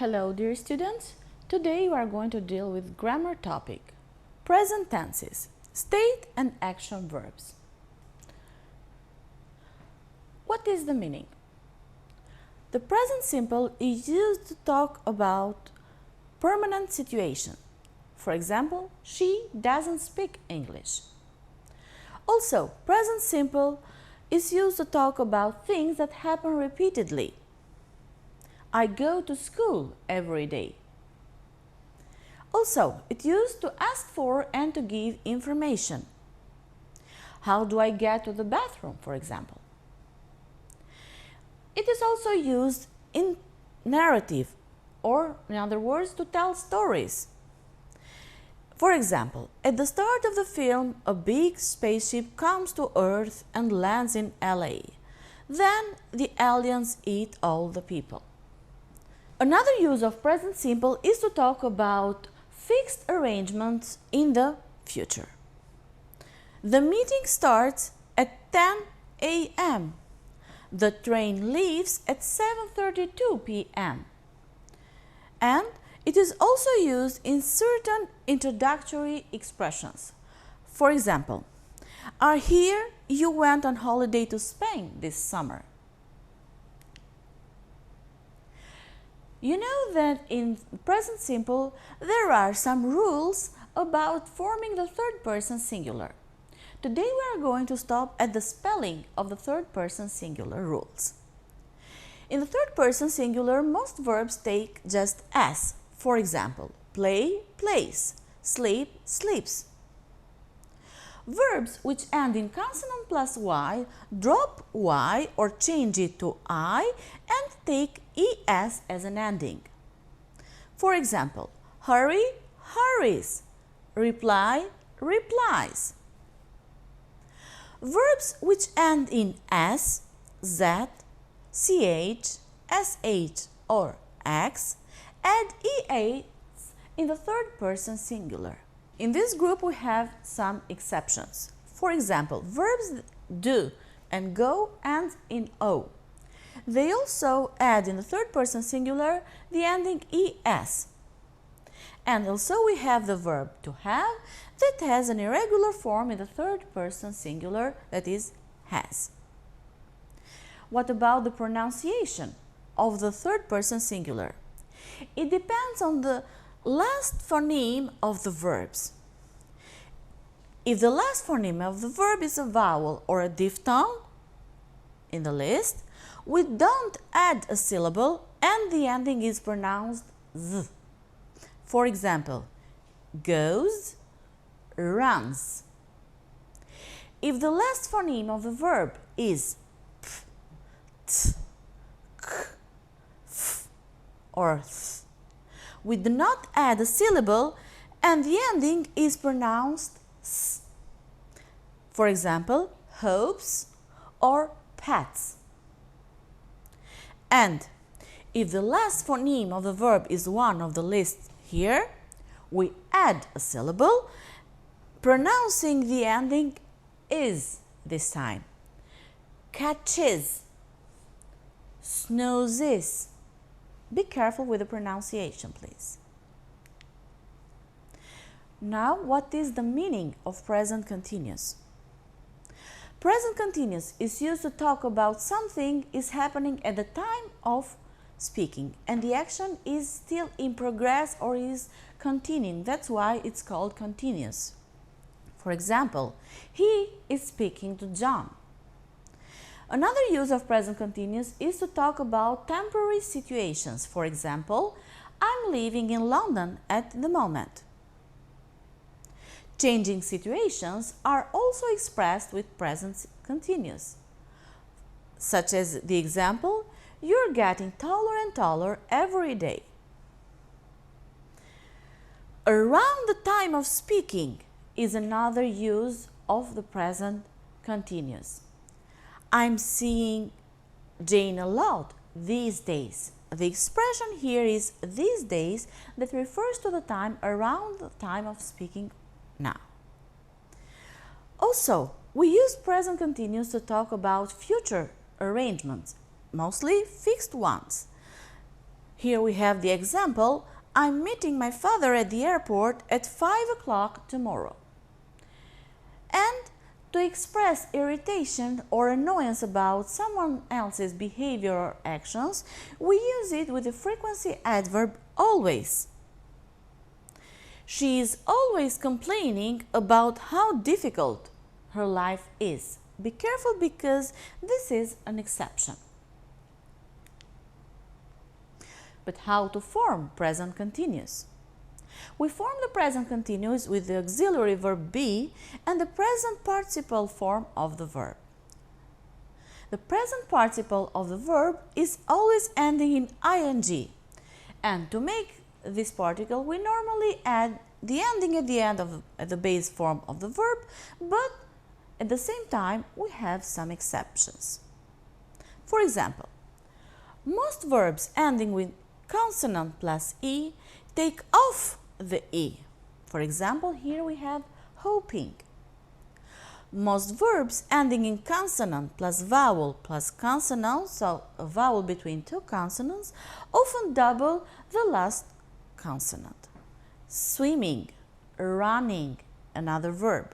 Hello dear students, today we are going to deal with grammar topic, present tenses, state and action verbs. What is the meaning? The present simple is used to talk about permanent situation. For example, she doesn't speak English. Also, present simple is used to talk about things that happen repeatedly. I go to school every day. Also, it's used to ask for and to give information. How do I get to the bathroom, for example? It is also used in narrative, or in other words, to tell stories. For example, at the start of the film, a big spaceship comes to Earth and lands in LA. Then the aliens eat all the people. Another use of present simple is to talk about fixed arrangements in the future. The meeting starts at 10 a.m. The train leaves at 7:32 p.m. And it is also used in certain introductory expressions. For example, I hear you went on holiday to Spain this summer. You know that in present simple there are some rules about forming the third person singular. Today we are going to stop at the spelling of the third person singular rules. In the third person singular, most verbs take just S. For example, play, plays, sleep, sleeps. Verbs which end in consonant plus Y drop Y or change it to I and take ES as an ending. For example, hurry, hurries, reply, replies. Verbs which end in S, Z, CH, SH or X add ES in the third person singular. In this group we have some exceptions. For example, verbs do and go end in O. They also add in the third person singular the ending ES. And also we have the verb to have that has an irregular form in the third person singular, that is has. What about the pronunciation of the third person singular? It depends on the last phoneme of the verbs. If the last phoneme of the verb is a vowel or a diphthong in the list, we don't add a syllable and the ending is pronounced Z. For example, goes, runs. If the last phoneme of the verb is p, t, k, f, or th, we do not add a syllable and the ending is pronounced S. For example, hopes or pets. And if the last phoneme of the verb is one of the lists here, we add a syllable, pronouncing the ending is this time. Catches, snoozes. Be careful with the pronunciation, please. Now, what is the meaning of present continuous? Present continuous is used to talk about something is happening at the time of speaking and the action is still in progress or is continuing. That's why it's called continuous. For example, he is speaking to John. Another use of present continuous is to talk about temporary situations. For example, I'm living in London at the moment. Changing situations are also expressed with present continuous, such as the example, you're getting taller and taller every day. Around the time of speaking is another use of the present continuous. I'm seeing Jane a lot these days. The expression here is these days that refers to the time around the time of speaking now. Also, we use present continuous to talk about future arrangements, mostly fixed ones. Here we have the example, I'm meeting my father at the airport at 5 o'clock tomorrow. And to express irritation or annoyance about someone else's behavior or actions, we use it with the frequency adverb always. She is always complaining about how difficult her life is. Be careful because this is an exception. But how to form present continuous? We form the present continuous with the auxiliary verb be and the present participle form of the verb. The present participle of the verb is always ending in ing, and to make this particle we normally add the ending at the end of the base form of the verb, but at the same time we have some exceptions. For example, most verbs ending with consonant plus e take off the e. For example, here we have hoping. Most verbs ending in consonant plus vowel plus consonant, so a vowel between two consonants, often double the last consonant. Swimming, running, another verb.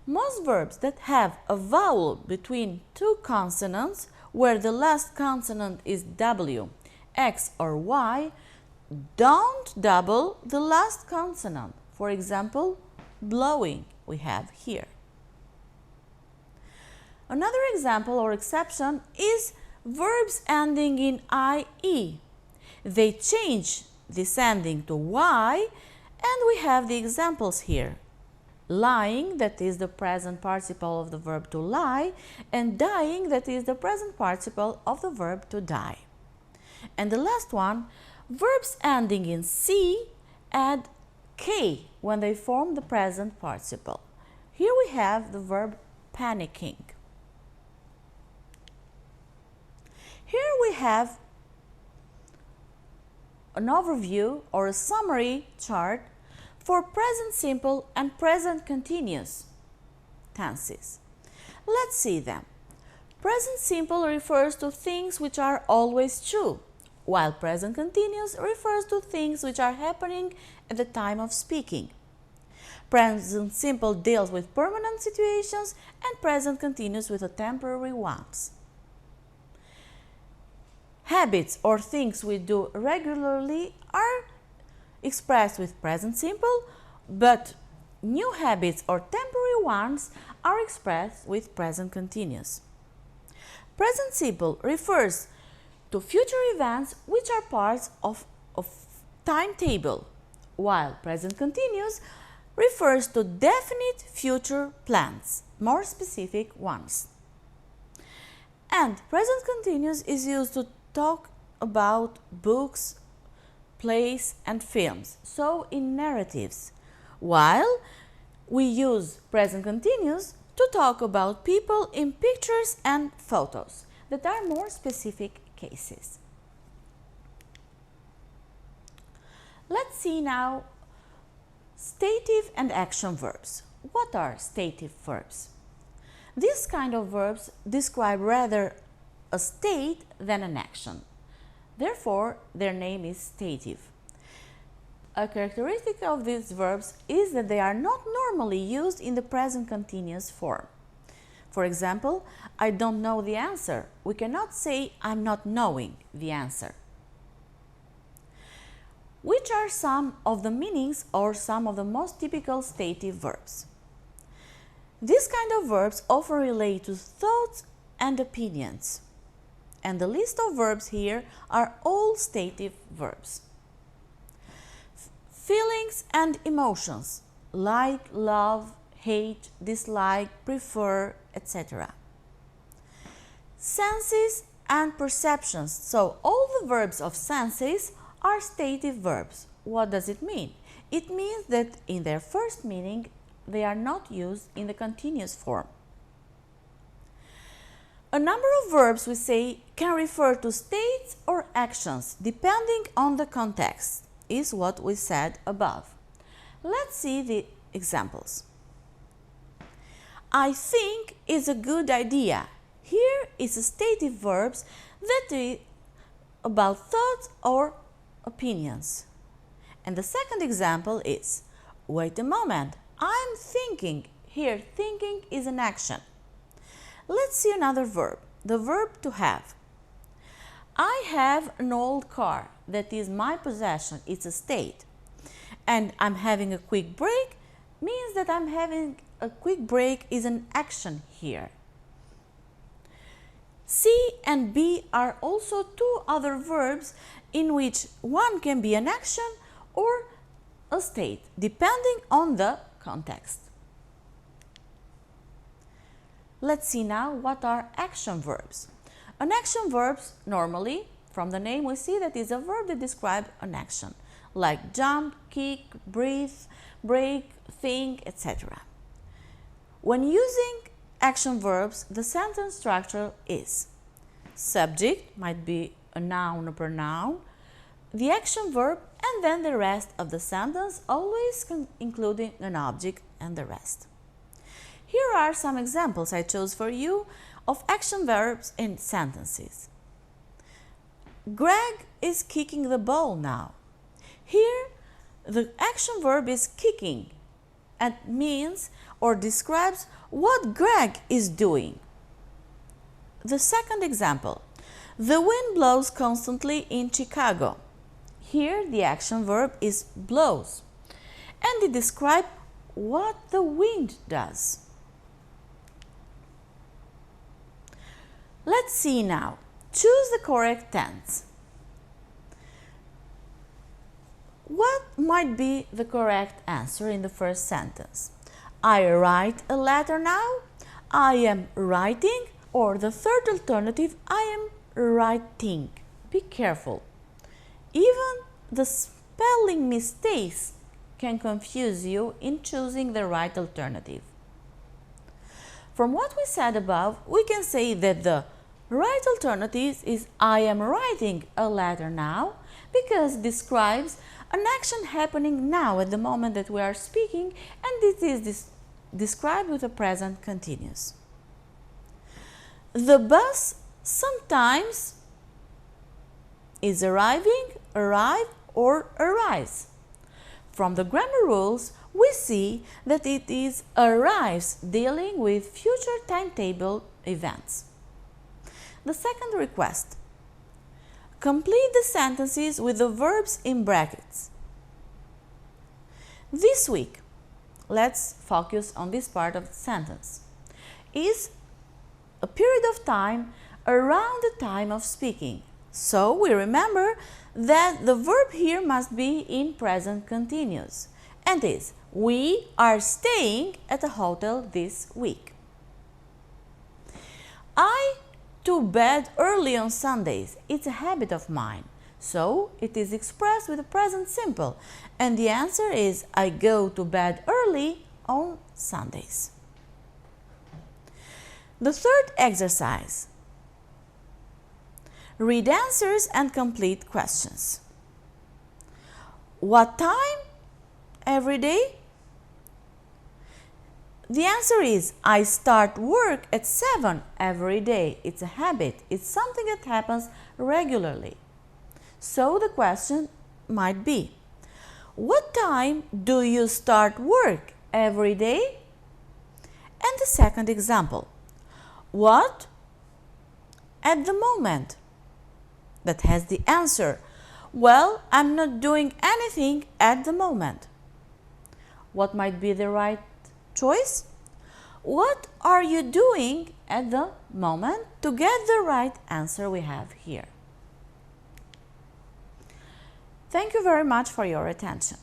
Most verbs that have a vowel between two consonants where the last consonant is W, X or Y don't double the last consonant. For example, blowing we have here. Another example or exception is verbs ending in IE. They change this ending to Y, and we have the examples here. Lying, that is the present participle of the verb to lie, and dying, that is the present participle of the verb to die. And the last one, verbs ending in C add K when they form the present participle. Here we have the verb panicking. Here we have an overview or a summary chart for present simple and present continuous tenses. Let's see them. Present simple refers to things which are always true, while present continuous refers to things which are happening at the time of speaking. Present simple deals with permanent situations and present continuous with the temporary ones. Habits or things we do regularly are expressed with present simple, but new habits or temporary ones are expressed with present continuous. Present simple refers to future events which are parts of a timetable, while present continuous refers to definite future plans, more specific ones. And present continuous is used to talk about books, plays and films, so in narratives, while we use present continuous to talk about people in pictures and photos that are more specific cases. Let's see now stative and action verbs. What are stative verbs? These kind of verbs describe rather a state than an action. Therefore, their name is stative. A characteristic of these verbs is that they are not normally used in the present continuous form. For example, I don't know the answer. We cannot say I'm not knowing the answer. Which are some of the meanings or some of the most typical stative verbs? These kind of verbs often relate to thoughts and opinions. And the list of verbs here are all stative verbs. Feelings and emotions, like, love, hate, dislike, prefer, etc. Senses and perceptions, so all the verbs of senses are stative verbs. What does it mean? It means that in their first meaning, they are not used in the continuous form. A number of verbs we say can refer to states or actions depending on the context, is what we said above. Let's see the examples. I think is a good idea. Here is a stative verbs that about thoughts or opinions. And the second example is, wait a moment, I'm thinking. Here, thinking is an action. Let's see another verb, the verb to have. I have an old car that is my possession, it's a state. And I'm having a quick break means that I'm having a quick break is an action here. See and be are also two other verbs in which one can be an action or a state, depending on the context. Let's see now what are action verbs. An action verb, normally, from the name we see that is a verb that describes an action, like jump, kick, breathe, break, think, etc. When using action verbs, the sentence structure is subject, might be a noun or pronoun, the action verb, and then the rest of the sentence, always including an object and the rest. Here are some examples I chose for you of action verbs in sentences. Greg is kicking the ball now. Here, the action verb is kicking and means or describes what Greg is doing. The second example, the wind blows constantly in Chicago. Here, the action verb is blows and it describes what the wind does. Let's see now. Choose the correct tense. What might be the correct answer in the first sentence? I write a letter now, I am writing, or the third alternative, I am writing. Be careful. Even the spelling mistakes can confuse you in choosing the right alternative. From what we said above, we can say that the right alternative is I am writing a letter now because it describes an action happening now at the moment that we are speaking, and it is described with a present continuous. The bus sometimes is arriving, arrive, or arrives. From the grammar rules, we see that it is arrives dealing with future timetable events. The second request. Complete the sentences with the verbs in brackets. This week, let's focus on this part of the sentence, is a period of time around the time of speaking. So we remember that the verb here must be in present continuous and is we are staying at a hotel this week. I to bed early on Sundays. It's a habit of mine. So it is expressed with the present simple. And the answer is I go to bed early on Sundays. The third exercise. Read answers and complete questions. What time every day? The answer is I start work at 7 every day. It's a habit. It's something that happens regularly. So the question might be, what time do you start work every day? And the second example, what at the moment? That has the answer. Well, I'm not doing anything at the moment. What might be the right choice? What are you doing at the moment? To get the right answer we have here. Thank you very much for your attention.